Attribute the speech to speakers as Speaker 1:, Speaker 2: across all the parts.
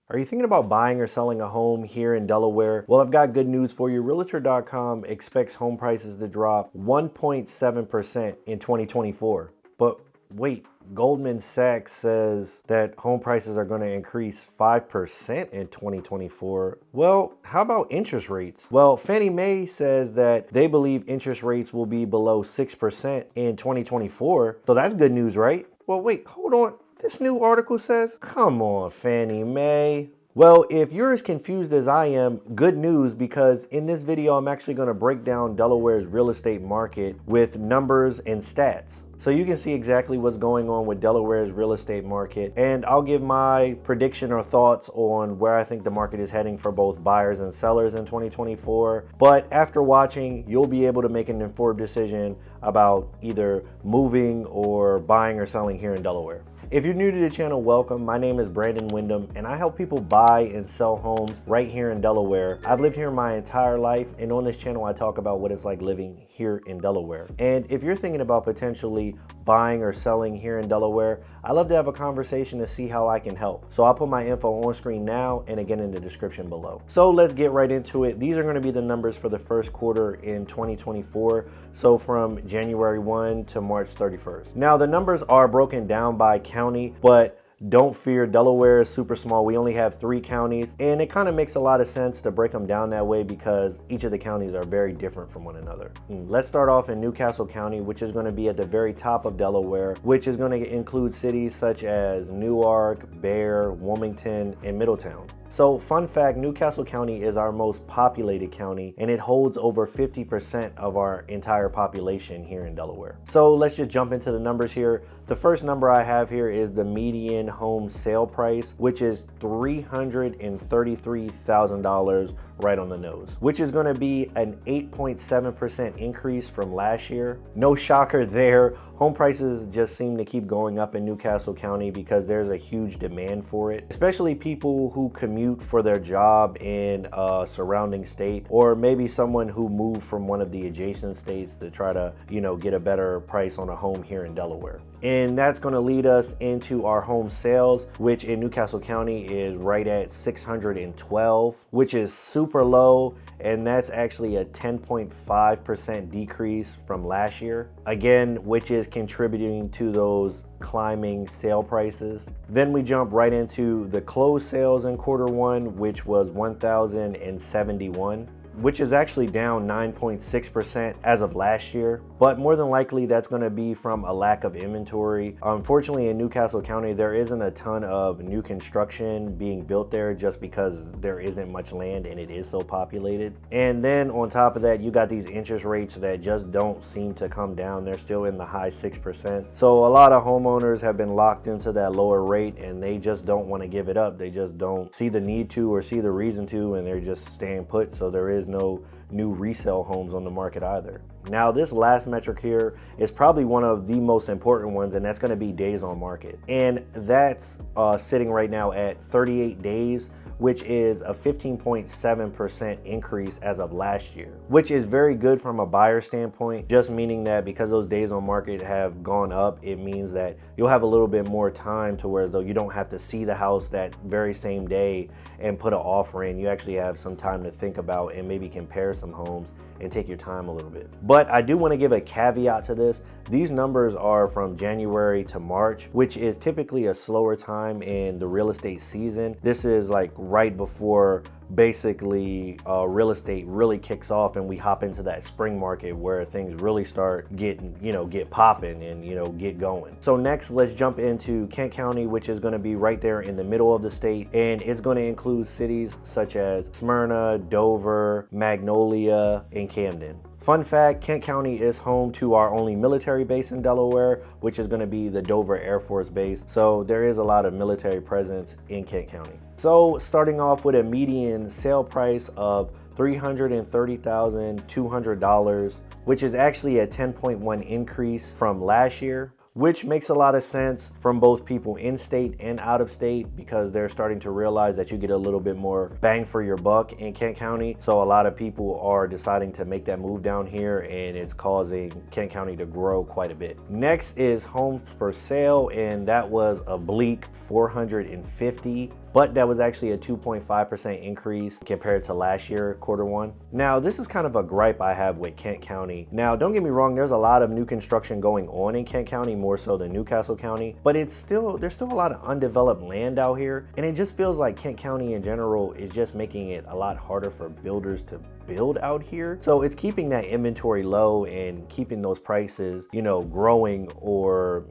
Speaker 1: Are you thinking about buying or selling a home here in Delaware? Well, I've got good news for you. Realtor.com expects home prices to drop 1.7% in 2024. But wait, Goldman Sachs says that home prices are going to increase 5% in 2024. Well, how about interest rates? Well, Fannie Mae says that they believe interest rates will be below 6% in 2024. So that's good news, right? Well, wait, hold on. This new article says, come on, Fannie Mae. Well, if you're as confused as I am, good news, because in this video, I'm actually going to break down Delaware's real estate market with numbers and stats. So you can see exactly what's going on with Delaware's real estate market. And I'll give my prediction or thoughts on where I think the market is heading for both buyers and sellers in 2024. But after watching, you'll be able to make an informed decision about either moving or buying or selling here in Delaware. If you're new to the channel, welcome. My name is Brandon Windom, and I help people buy and sell homes right here in Delaware. I've lived here my entire life, and on this channel, I talk about what it's like living here in Delaware. And if you're thinking about potentially buying or selling here in Delaware, I'd love to have a conversation to see how I can help. So I'll put my info on screen now and again in the description below. So let's get right into it. These are going to be the numbers for the first quarter in 2024. So from January 1 to March 31st. Now the numbers are broken down by county, but don't fear, Delaware is super small. We only have 3 counties, and it kind of makes a lot of sense to break them down that way because each of the counties are very different from one another. Let's start off in Newcastle County, which is going to be at the very top of Delaware, which is going to include cities such as Newark, Bear, Wilmington, and Middletown. So fun fact, Newcastle County is our most populated county, and it holds over 50% of our entire population here in Delaware. So let's just jump into the numbers here. The first number I have here is the median home sale price, which is $333,000, right on the nose, which is going to be an 8.7% increase from last year. No shocker there. Home prices just seem to keep going up in Newcastle County because there's a huge demand for it, especially people who commute for their job in a surrounding state, or maybe someone who moved from one of the adjacent states to try to, get a better price on a home here in Delaware. And that's going to lead us into our home sales, which in Newcastle County is right at 612, which is super low. And that's actually a 10.5% decrease from last year. Again, which is contributing to those climbing sale prices. Then we jump right into the closed sales in quarter 1, which was 1,071. Which is actually down 9.6% as of last year. But more than likely that's going to be from a lack of inventory. Unfortunately, in Newcastle County, there isn't a ton of new construction being built there just because there isn't much land and it is so populated. And then on top of that, you got these interest rates that just don't seem to come down. They're still in the high 6%. So a lot of homeowners have been locked into that lower rate and they just don't want to give it up. They just don't see the need to or see the reason to, and they're just staying put. So there is no new resale homes on the market either. Now this last metric here is probably one of the most important ones, and that's going to be days on market, and that's sitting right now at 38 days, which is a 15.7% increase as of last year, which is very good from a buyer standpoint, just meaning that because those days on market have gone up, it means that you'll have a little bit more time to where though you don't have to see the house that very same day and put an offer in. You actually have some time to think about and maybe compare some homes and take your time a little bit. But I do want to give a caveat to this. These numbers are from January to March, which is typically a slower time in the real estate season. This is like right before basically real estate really kicks off and we hop into that spring market where things really start getting, get popping and, get going. So next, let's jump into Kent County, which is going to be right there in the middle of the state. And it's going to include cities such as Smyrna, Dover, Magnolia, and Camden. Fun fact, Kent County is home to our only military base in Delaware, which is going to be the Dover Air Force Base. So there is a lot of military presence in Kent County. So starting off with a median sale price of $330,200, which is actually a 10.1 increase from last year. which makes a lot of sense from both people in state and out of state, because they're starting to realize that you get a little bit more bang for your buck in Kent County. So a lot of people are deciding to make that move down here, and it's causing Kent County to grow quite a bit. Next is homes for sale, and that was a bleak 450 but that was actually a 2.5% increase compared to last year, Q1. Now, this is kind of a gripe I have with Kent County. Now, don't get me wrong, there's a lot of new construction going on in Kent County, more so than Newcastle County, but there's still a lot of undeveloped land out here, and it just feels like Kent County in general is just making it a lot harder for builders to build out here. So it's keeping that inventory low and keeping those prices, growing or,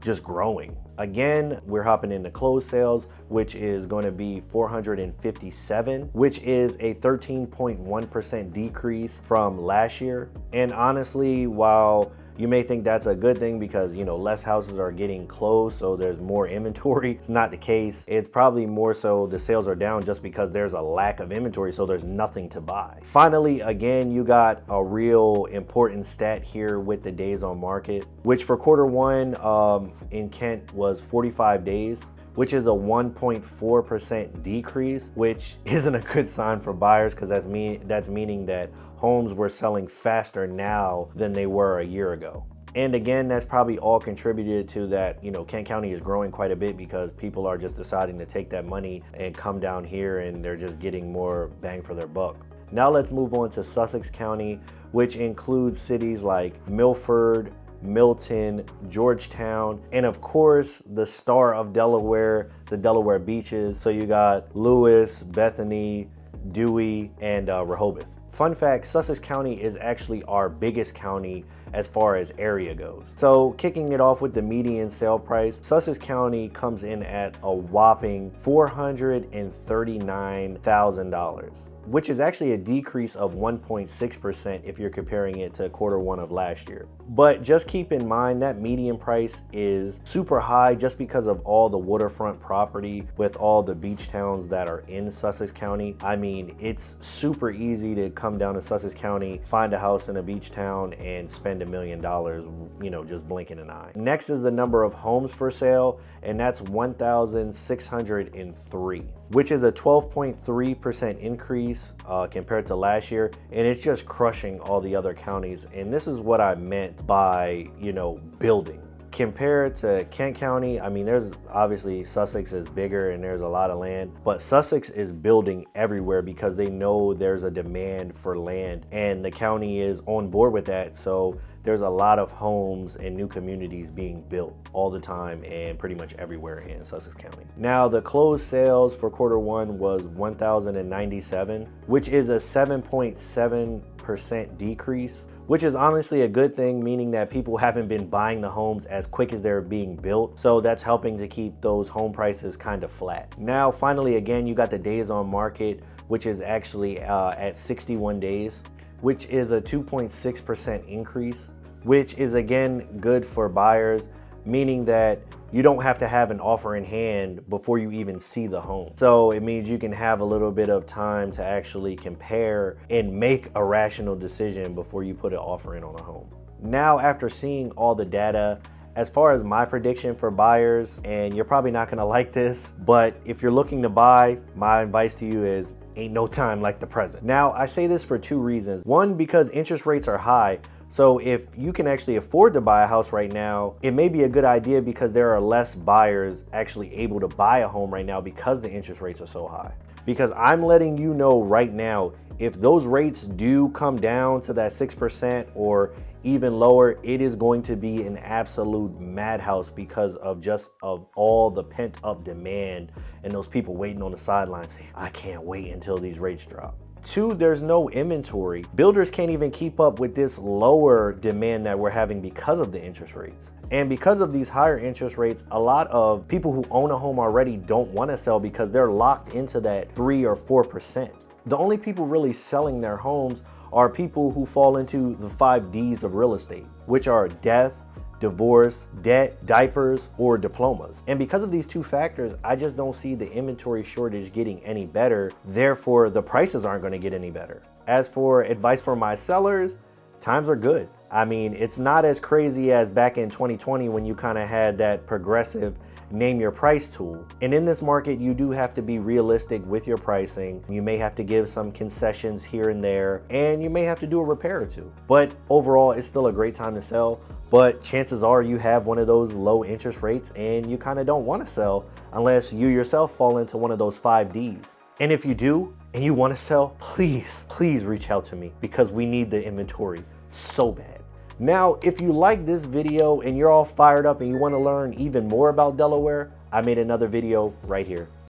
Speaker 1: just growing. Again, we're hopping into closed sales, which is going to be 457, which is a 13.1% decrease from last year. And honestly, while you may think that's a good thing because, less houses are getting closed, so there's more inventory. It's not the case. It's probably more so the sales are down just because there's a lack of inventory, so there's nothing to buy. Finally, again, you got a real important stat here with the days on market, which for Q1 in Kent was 45 days, which is a 1.4% decrease, which isn't a good sign for buyers because that's meaning that homes were selling faster now than they were a year ago. And again, that's probably all contributed to that, Kent County is growing quite a bit because people are just deciding to take that money and come down here and they're just getting more bang for their buck. Now let's move on to Sussex County, which includes cities like Milford, Milton, Georgetown, and of course the star of Delaware, the Delaware beaches. So you got Lewis, Bethany, Dewey, and Rehoboth. Fun fact, Sussex County is actually our biggest county as far as area goes. So kicking it off with the median sale price, Sussex County comes in at a whopping $439,000. which is actually a decrease of 1.6% if you're comparing it to Q1 of last year. But just keep in mind that median price is super high just because of all the waterfront property with all the beach towns that are in Sussex County. I mean, it's super easy to come down to Sussex County, find a house in a beach town and spend $1 million, just blinking an eye. Next is the number of homes for sale, and that's 1,603, which is a 12.3% increase compared to last year, and it's just crushing all the other counties. And this is what I meant by, building. Compared to Kent County, I mean, there's obviously Sussex is bigger and there's a lot of land, but Sussex is building everywhere because they know there's a demand for land and the county is on board with that. So there's a lot of homes and new communities being built all the time and pretty much everywhere in Sussex County. Now, the closed sales for Q1 was 1,097, which is a 7.7% decrease, which is honestly a good thing, meaning that people haven't been buying the homes as quick as they're being built. So that's helping to keep those home prices kind of flat. Now, finally, again, you got the days on market, which is actually at 61 days, which is a 2.6% increase, which is again good for buyers, meaning that you don't have to have an offer in hand before you even see the home. So it means you can have a little bit of time to actually compare and make a rational decision before you put an offer in on a home. Now, after seeing all the data, as far as my prediction for buyers, and you're probably not gonna like this, but if you're looking to buy, my advice to you is ain't no time like the present. Now, I say this for two reasons. One, because interest rates are high. So if you can actually afford to buy a house right now, it may be a good idea because there are less buyers actually able to buy a home right now because the interest rates are so high. Because I'm letting you know right now, if those rates do come down to that 6% or even lower, it is going to be an absolute madhouse because of all the pent up demand and those people waiting on the sidelines saying, I can't wait until these rates drop. Two, there's no inventory. Builders can't even keep up with this lower demand that we're having because of the interest rates. And because of these higher interest rates, a lot of people who own a home already don't want to sell because they're locked into that 3 or 4%. The only people really selling their homes are people who fall into the 5 Ds of real estate, which are death, divorce, debt, diapers, or diplomas. And because of these two factors, I just don't see the inventory shortage getting any better. Therefore, the prices aren't going to get any better. As for advice for my sellers, times are good. I mean, it's not as crazy as back in 2020 when you kind of had that progressive name your price tool. And in this market, you do have to be realistic with your pricing. You may have to give some concessions here and there, and you may have to do a repair or two. But overall, it's still a great time to sell. But chances are you have one of those low interest rates and you kind of don't want to sell unless you yourself fall into one of those 5Ds. And if you do and you want to sell, please reach out to me because we need the inventory so bad. Now, if you like this video and you're all fired up and you want to learn even more about Delaware, I made another video right here.